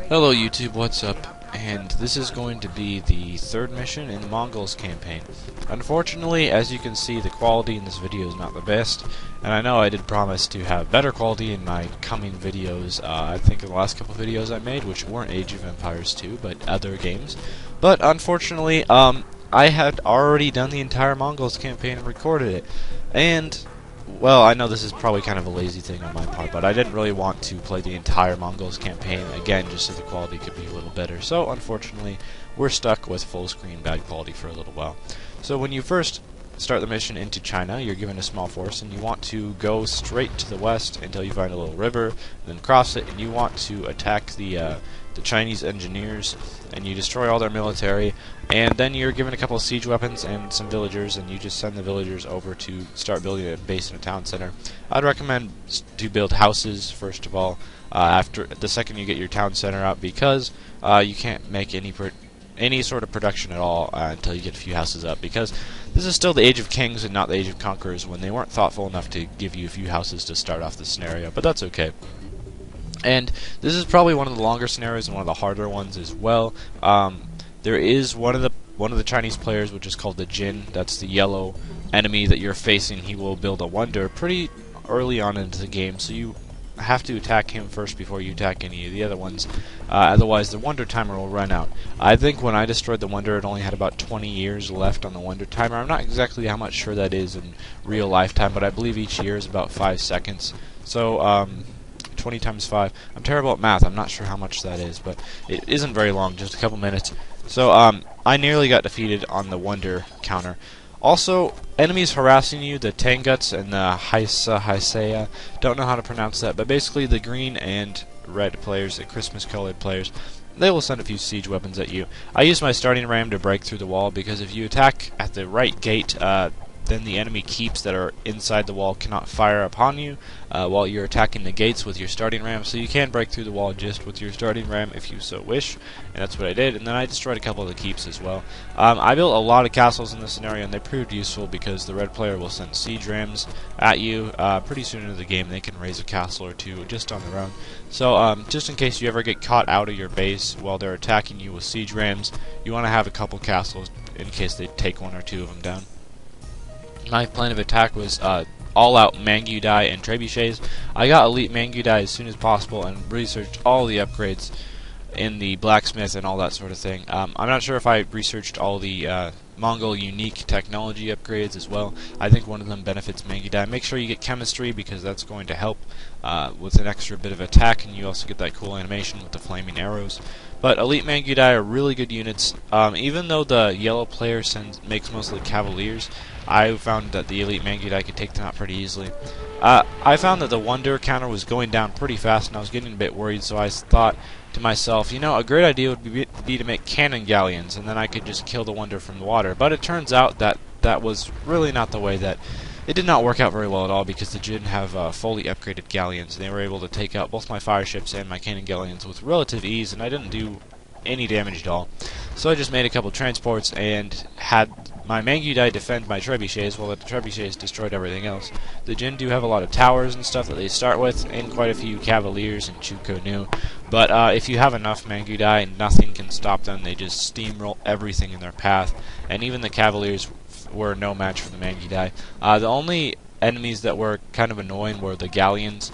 Hello YouTube, what's up? And this is going to be the third mission in the Mongols campaign. Unfortunately, as you can see, the quality in this video is not the best, and I know I did promise to have better quality in my coming videos, I think in the last couple videos I made, which weren't Age of Empires 2, but other games. But unfortunately, I had already done the entire Mongols campaign and recorded it, and well, I know this is probably kind of a lazy thing on my part, but I didn't really want to play the entire Mongols campaign again just so the quality could be a little better. So, unfortunately, we're stuck with full screen bad quality for a little while. So when you first start the mission into China, you're given a small force, and you want to go straight to the west until you find a little river, then cross it, and you want to attack the Chinese engineers, and you destroy all their military, and then you're given a couple of siege weapons and some villagers, and you just send the villagers over to start building a base in a town center. I'd recommend to build houses first of all, after the second you get your town center up, because you can't make any sort of production at all until you get a few houses up, because this is still the Age of Kings and not the Age of Conquerors, when they weren't thoughtful enough to give you a few houses to start off the scenario, but that's okay. And this is probably one of the longer scenarios and one of the harder ones as well. There is one of the Chinese players, which is called the Jin. That's the yellow enemy that you're facing. He will build a wonder pretty early on into the game, so you have to attack him first before you attack any of the other ones. Otherwise, the wonder timer will run out. I think when I destroyed the wonder, it only had about 20 years left on the wonder timer. I'm not exactly how much sure that is in real lifetime, but I believe each year is about 5 seconds. So, 20 times 5. I'm terrible at math. I'm not sure how much that is, but it isn't very long, just a couple minutes. So, I nearly got defeated on the wonder counter. Also, enemies harassing you, the Tanguts and the Haisea, don't know how to pronounce that, but basically the green and red players, the Christmas-colored players, they will send a few siege weapons at you. I use my starting ram to break through the wall, because if you attack at the right gate, then the enemy keeps that are inside the wall cannot fire upon you while you're attacking the gates with your starting ram, so you can break through the wall just with your starting ram if you so wish, and that's what I did. And then I destroyed a couple of the keeps as well. I built a lot of castles in this scenario, and they proved useful because the red player will send siege rams at you. Pretty soon into the game they can raise a castle or two just on their own. So just in case you ever get caught out of your base while they're attacking you with siege rams, you want to have a couple castles in case they take one or two of them down. My plan of attack was all-out Mangudai and Trebuchets. I got elite Mangudai as soon as possible and researched all the upgrades in the blacksmith and all that sort of thing. I'm not sure if I researched all the Mongol unique technology upgrades as well. I think one of them benefits Mangudai. Make sure you get chemistry, because that's going to help with an extra bit of attack, and you also get that cool animation with the flaming arrows. But elite Mangudai are really good units. Even though the yellow player makes mostly cavaliers, I found that the elite Mangudai could take them out pretty easily. I found that the wonder counter was going down pretty fast, and I was getting a bit worried, so I thought to myself, you know, a great idea would be to make cannon galleons, and then I could just kill the wonder from the water. But it turns out that that was really not the way. That it did not work out very well at all, because the Jin have fully upgraded galleons, and they were able to take out both my fire ships and my cannon galleons with relative ease, and I didn't do any damage at all. So I just made a couple transports and had my Mangudai defend my Trebuchets while the Trebuchets destroyed everything else. The Jin do have a lot of towers and stuff that they start with, and quite a few cavaliers and Chukonu. But if you have enough Mangudai, nothing can stop them. They just steamroll everything in their path, and even the cavaliers were no match for the Mangudai. The only enemies that were kind of annoying were the galleons,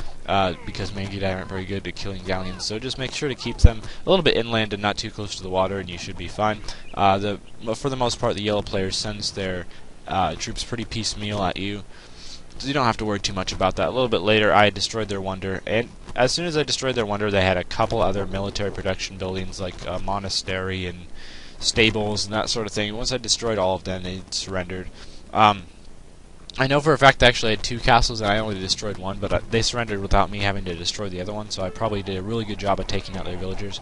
because Mangudai aren't very good at killing galleons, so just make sure to keep them a little bit inland and not too close to the water, and you should be fine. For the most part, the yellow player sends their troops pretty piecemeal at you, so you don't have to worry too much about that. A little bit later, I destroyed their wonder, and as soon as I destroyed their wonder, they had a couple other military production buildings, like a monastery and stables and that sort of thing. Once I destroyed all of them, they surrendered. I know for a fact I actually had 2 castles and I only destroyed one, but they surrendered without me having to destroy the other one, so I probably did a really good job of taking out their villagers.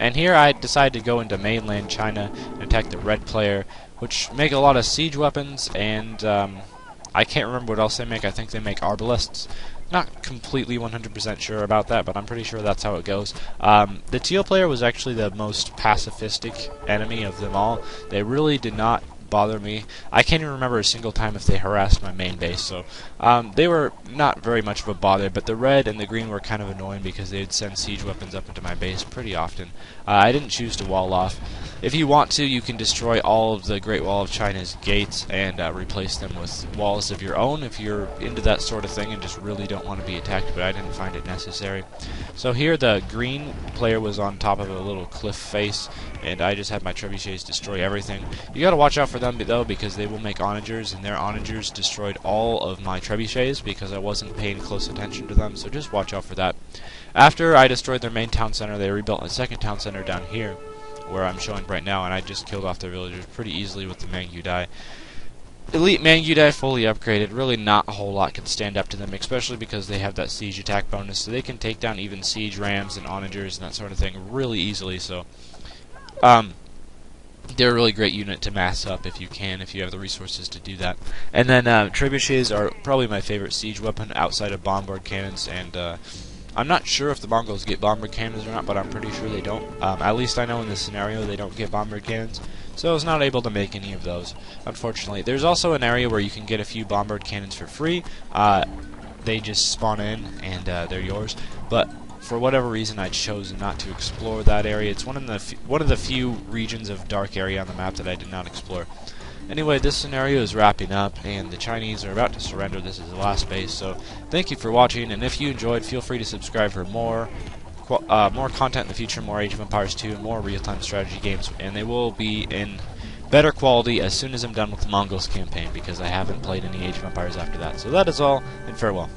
And here I decided to go into mainland China and attack the red player, which make a lot of siege weapons, and I can't remember what else they make. I think they make arbalests. Not completely 100% sure about that, but I'm pretty sure that's how it goes. The teal player was actually the most pacifistic enemy of them all. They really did not bother me. I can't even remember a single time if they harassed my main base, so they were not very much of a bother, but the red and the green were kind of annoying because they would send siege weapons up into my base pretty often. I didn't choose to wall off. If you want to, you can destroy all of the Great Wall of China's gates and replace them with walls of your own if you're into that sort of thing and just really don't want to be attacked, but I didn't find it necessary. So here the green player was on top of a little cliff face, and I just had my trebuchets destroy everything. You gotta watch out for them though, because they will make onagers, and their onagers destroyed all of my trebuchets because I wasn't paying close attention to them, so just watch out for that. After I destroyed their main town center, they rebuilt a second town center down here, where I'm showing right now, and I just killed off their villagers pretty easily with the Mangyudai. Elite Mangyudai fully upgraded, really not a whole lot can stand up to them, especially because they have that siege attack bonus, so they can take down even siege rams and onagers and that sort of thing really easily, so they're a really great unit to mass up if you have the resources to do that. And then trebuchets are probably my favorite siege weapon outside of bombard cannons, and I'm not sure if the Mongols get bombard cannons or not, but I'm pretty sure they don't. At least I know in this scenario they don't get bombard cannons, so I was not able to make any of those, unfortunately. There's also an area where you can get a few bombard cannons for free. They just spawn in, and they're yours, but for whatever reason I chose not to explore that area. It's one of the few regions of dark area on the map that I did not explore. Anyway, this scenario is wrapping up, and the Chinese are about to surrender. This is the last base, so thank you for watching, and if you enjoyed, feel free to subscribe for more content in the future, more Age of Empires 2, and more real-time strategy games, and they will be in better quality as soon as I'm done with the Mongols campaign, because I haven't played any Age of Empires after that. So that is all, and farewell.